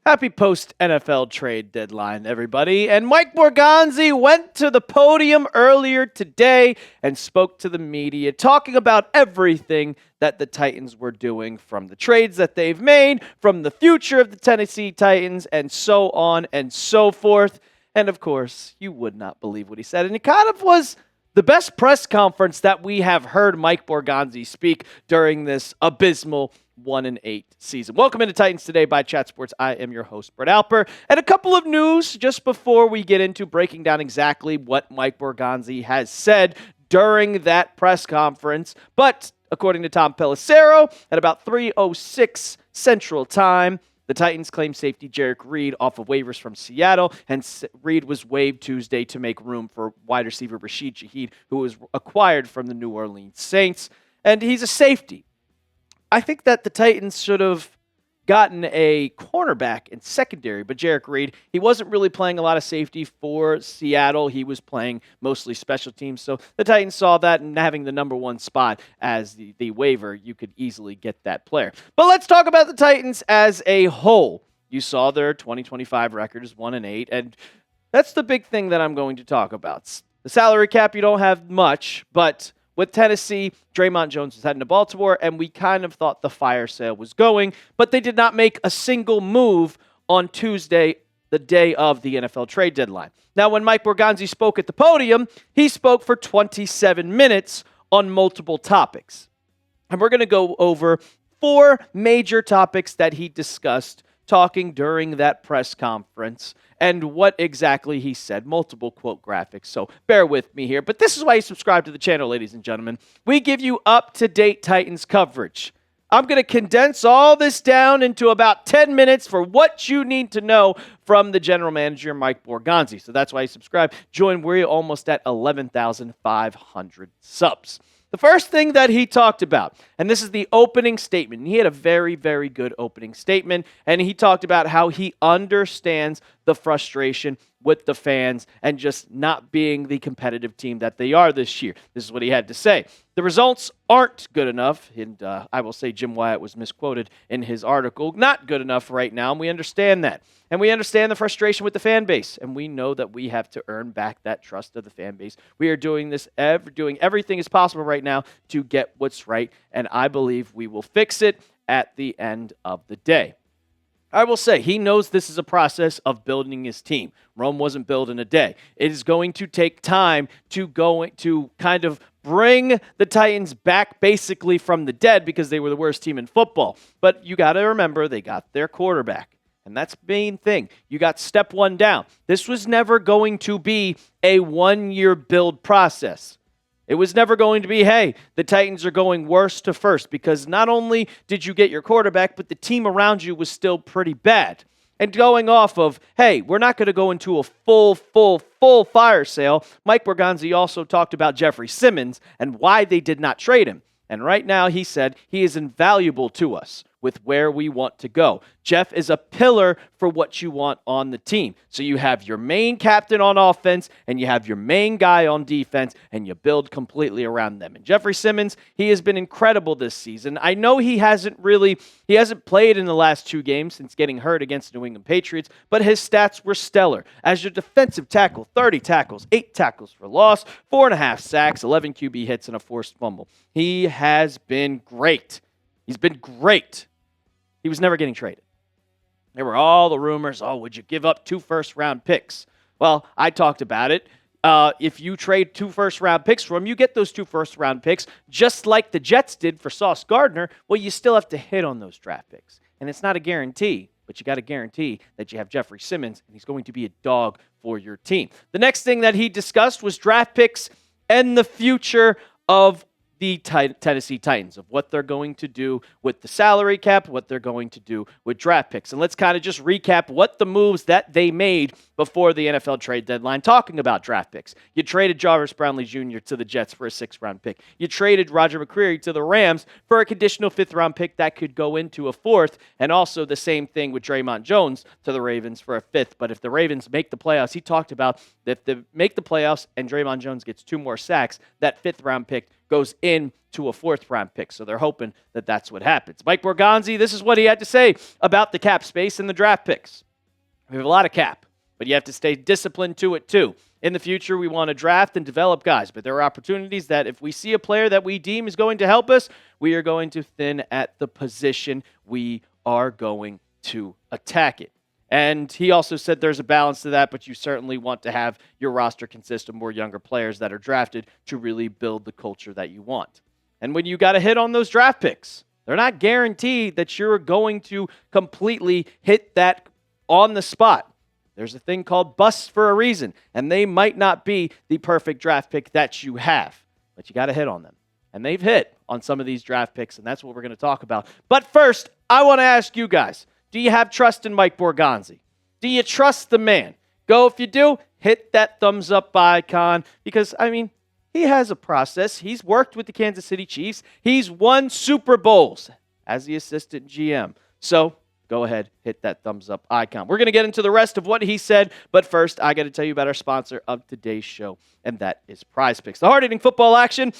Happy post-NFL trade deadline, everybody. And Mike Borgonzi went to the podium earlier today and spoke to the media, talking about everything that the Titans were doing, from the trades that they've made, from the future of the Tennessee Titans, and so on and so forth. And of course, you would not believe what he said. And it kind of was the best press conference that we have heard Mike Borgonzi speak during this abysmal 1-8 season. Welcome into Titans Today by Chat Sports. I am your host, Brett Alper. And a couple of news just before we get into breaking down exactly what Mike Borgonzi has said during that press conference. But according to Tom Pelissero, at about 3:06 Central Time, the Titans claimed safety Jarek Reed off of waivers from Seattle, and Reed was waived Tuesday to make room for wide receiver Rashid Shaheed, who was acquired from the New Orleans Saints. And he's a safety. I think that the Titans should have gotten a cornerback in secondary, but Jarek Reed, he wasn't really playing a lot of safety for Seattle. He was playing mostly special teams. So the Titans saw that, and having the number one spot as the waiver, you could easily get that player. But let's talk about the Titans as a whole. You saw their 2025 record is 1-8, and that's the big thing that I'm going to talk about. The salary cap, you don't have much, but with Tennessee, Draymond Jones was heading to Baltimore, and we kind of thought the fire sale was going, but they did not make a single move on Tuesday, the day of the NFL trade deadline. Now, when Mike Borgonzi spoke at the podium, he spoke for 27 minutes on multiple topics. And we're going to go over 4 major topics that he discussed talking during that press conference and what exactly he said. Multiple quote graphics, so bear with me here. But this is why you subscribe to the channel, ladies and gentlemen. We give you up-to-date Titans coverage. I'm going to condense all this down into about 10 minutes for what you need to know from the general manager, Mike Borgonzi. So that's why you subscribe. Join, we're almost at 11,500 subs. The first thing that he talked about, and this is the opening statement. He had a very, very good opening statement, and he talked about how he understands the frustration with the fans and just not being the competitive team that they are this year. This is what he had to say. The results aren't good enough, and I will say Jim Wyatt was misquoted in his article. Not good enough right now, and we understand that. And we understand the frustration with the fan base, and we know that we have to earn back that trust of the fan base. We are doing this, doing everything as possible right now to get what's right, and I believe we will fix it at the end of the day. I will say, he knows this is a process of building his team. Rome wasn't built in a day. It is going to take time to kind of bring the Titans back basically from the dead, because they were the worst team in football. But you got to remember, they got their quarterback. And that's the main thing. You got step one down. This was never going to be a one-year build process. It was never going to be, hey, the Titans are going worst to first, because not only did you get your quarterback, but the team around you was still pretty bad. And going off of, hey, we're not going to go into a full fire sale, Mike Borgonzi also talked about Jeffrey Simmons and why they did not trade him. And right now, he said he is invaluable to us with where we want to go. Jeff is a pillar for what you want on the team. So you have your main captain on offense, and you have your main guy on defense, and you build completely around them. And Jeffrey Simmons, he has been incredible this season. I know he hasn't played in the last 2 games since getting hurt against the New England Patriots, but his stats were stellar. As your defensive tackle, 30 tackles, 8 tackles for loss, 4.5 sacks, 11 QB hits, and a forced fumble. He has been great. He's been great. He was never getting traded. There were all the rumors, would you give up 2 first-round picks? Well, I talked about it. If you trade 2 first-round picks for him, you get those 2 first-round picks, just like the Jets did for Sauce Gardner. Well, you still have to hit on those draft picks. And it's not a guarantee, but you got to guarantee that you have Jeffrey Simmons, and he's going to be a dog for your team. The next thing that he discussed was draft picks and the future of the Tennessee Titans, of what they're going to do with the salary cap, what they're going to do with draft picks. And let's kind of just recap what the moves that they made before the NFL trade deadline, talking about draft picks. You traded Jarvis Brownlee Jr. to the Jets for a 6th-round pick. You traded Roger McCreary to the Rams for a conditional 5th-round pick that could go into a 4th, and also the same thing with Draymond Jones to the Ravens for a 5th. But if the Ravens make the playoffs, he talked about that if they make the playoffs and Draymond Jones gets 2 more sacks, that 5th-round pick goes into a 4th-round pick. So they're hoping that that's what happens. Mike Borgonzi, this is what he had to say about the cap space and the draft picks. We have a lot of cap, but you have to stay disciplined to it too. In the future, we want to draft and develop guys, but there are opportunities that if we see a player that we deem is going to help us, we are going to thin at the position. We are going to attack it. And he also said there's a balance to that, but you certainly want to have your roster consist of more younger players that are drafted to really build the culture that you want. And when you got to hit on those draft picks, they're not guaranteed that you're going to completely hit that on the spot. There's a thing called busts for a reason, and they might not be the perfect draft pick that you have, but you got to hit on them. And they've hit on some of these draft picks, and that's what we're going to talk about. But first, I want to ask you guys, do you have trust in Mike Borgonzi? Do you trust the man? Go, if you do, hit that thumbs up icon, because, he has a process. He's worked with the Kansas City Chiefs. He's won Super Bowls as the assistant GM. So go ahead, hit that thumbs up icon. We're going to get into the rest of what he said, but first, I got to tell you about our sponsor of today's show, and that is PrizePicks. The hard-hitting football action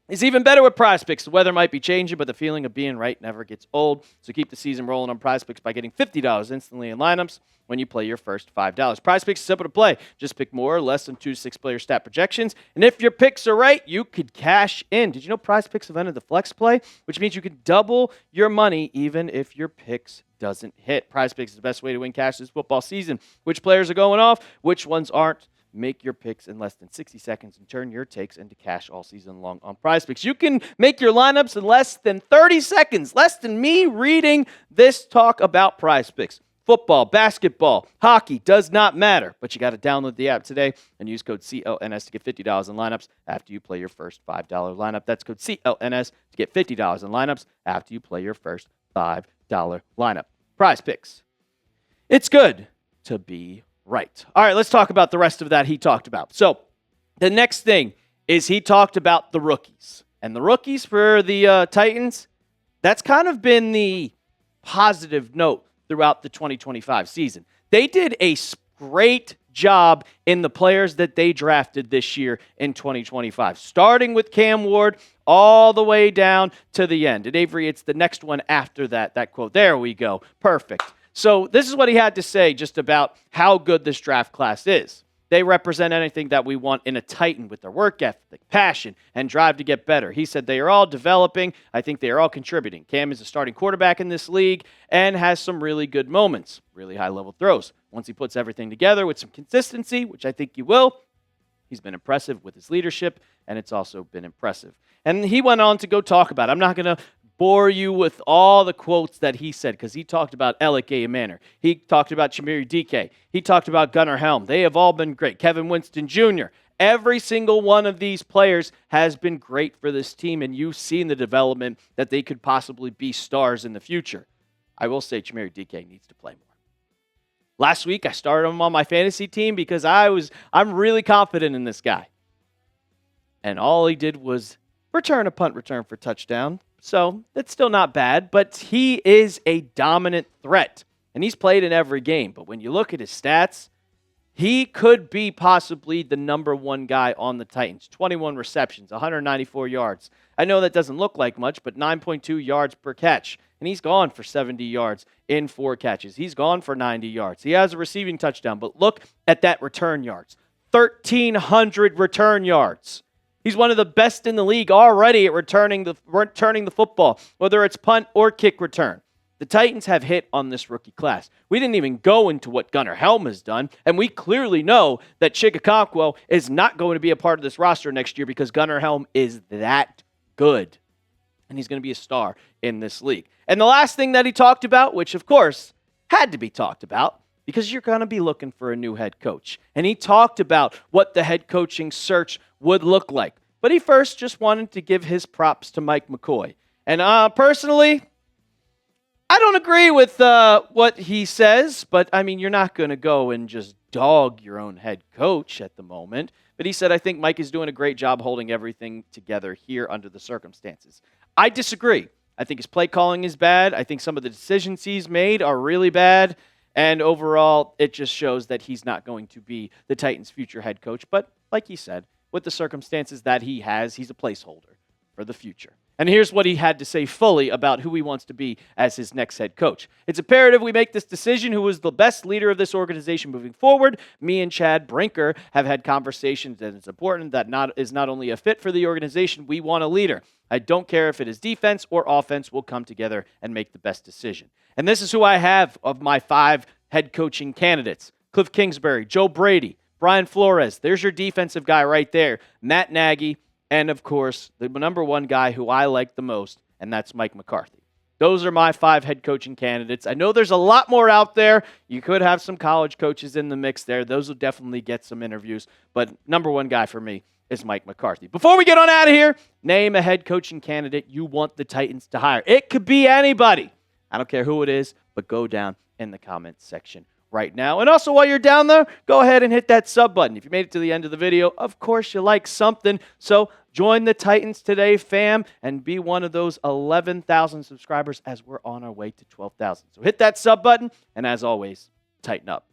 is even better with PrizePicks. The weather might be changing, but the feeling of being right never gets old. So keep the season rolling on PrizePicks by getting $50 instantly in lineups when you play your first $5. PrizePicks is simple to play. Just pick more or less than 2 to 6 player stat projections. And if your picks are right, you could cash in. Did you know PrizePicks have entered the flex play, which means you could double your money even if your picks doesn't hit. PrizePicks is the best way to win cash this football season. Which players are going off? Which ones aren't? Make your picks in less than 60 seconds and turn your takes into cash all season long on PrizePicks. You can make your lineups in less than 30 seconds, less than me reading this talk about PrizePicks. Football, basketball, hockey, does not matter. But you got to download the app today and use code CLNS to get $50 in lineups after you play your first $5 lineup. That's code CLNS to get $50 in lineups after you play your first $5 lineup. PrizePicks. It's good to be right. All right, let's talk about the rest of that he talked about. So the next thing is he talked about the rookies. And the rookies for the Titans, that's kind of been the positive note throughout the 2025 season. They did a great job in the players that they drafted this year in 2025, starting with Cam Ward all the way down to the end. And Avery, it's the next one after that quote. There we go. Perfect. So this is what he had to say just about how good this draft class is. They represent anything that we want in a Titan with their work ethic, passion, and drive to get better. He said they are all developing. I think they are all contributing. Cam is a starting quarterback in this league and has some really good moments, really high-level throws. Once he puts everything together with some consistency, which I think he will, he's been impressive with his leadership, and it's also been impressive. And he went on to go talk about it. I'm not going to bore you with all the quotes that he said because he talked about Alec Manor. He talked about Chimere Dike. He talked about Gunnar Helm. They have all been great. Kevin Winston Jr. Every single one of these players has been great for this team, and you've seen the development that they could possibly be stars in the future. I will say Chimere Dike needs to play more. Last week, I started him on my fantasy team because I'm really confident in this guy. And all he did was return a punt return for touchdown. So it's still not bad, but he is a dominant threat, and he's played in every game. But when you look at his stats, he could be possibly the number one guy on the Titans. 21 receptions, 194 yards. I know that doesn't look like much, but 9.2 yards per catch. And he's gone for 70 yards in 4 catches. He's gone for 90 yards. He has a receiving touchdown, but look at that return yards. 1,300 return yards. He's one of the best in the league already at returning the football, whether it's punt or kick return. The Titans have hit on this rookie class. We didn't even go into what Gunnar Helm has done, and we clearly know that Chigakonkwo is not going to be a part of this roster next year because Gunnar Helm is that good, and he's going to be a star in this league. And the last thing that he talked about, which of course had to be talked about, because you're going to be looking for a new head coach. And he talked about what the head coaching search would look like. But he first just wanted to give his props to Mike McCoy. And personally, I don't agree with what he says, but you're not going to go and just dog your own head coach at the moment. But he said, I think Mike is doing a great job holding everything together here under the circumstances. I disagree. I think his play calling is bad. I think some of the decisions he's made are really bad. And overall, it just shows that he's not going to be the Titans' future head coach. But like he said, with the circumstances that he has, he's a placeholder for the future. And here's what he had to say fully about who he wants to be as his next head coach. It's imperative we make this decision who is the best leader of this organization moving forward. Me and Chad Brinker have had conversations, and it's important that is not only a fit for the organization, we want a leader. I don't care if it is defense or offense, we'll come together and make the best decision. And this is who I have of my 5 head coaching candidates. Cliff Kingsbury, Joe Brady, Brian Flores. There's your defensive guy right there. Matt Nagy. And, of course, the number one guy who I like the most, and that's Mike McCarthy. Those are my 5 head coaching candidates. I know there's a lot more out there. You could have some college coaches in the mix there. Those will definitely get some interviews. But number one guy for me is Mike McCarthy. Before we get on out of here, name a head coaching candidate you want the Titans to hire. It could be anybody. I don't care who it is, but go down in the comments section right now. And also, while you're down there, go ahead and hit that sub button. If you made it to the end of the video, of course you like something. So join the Titans Today fam and be one of those 11,000 subscribers as we're on our way to 12,000. So hit that sub button, and as always, tighten up.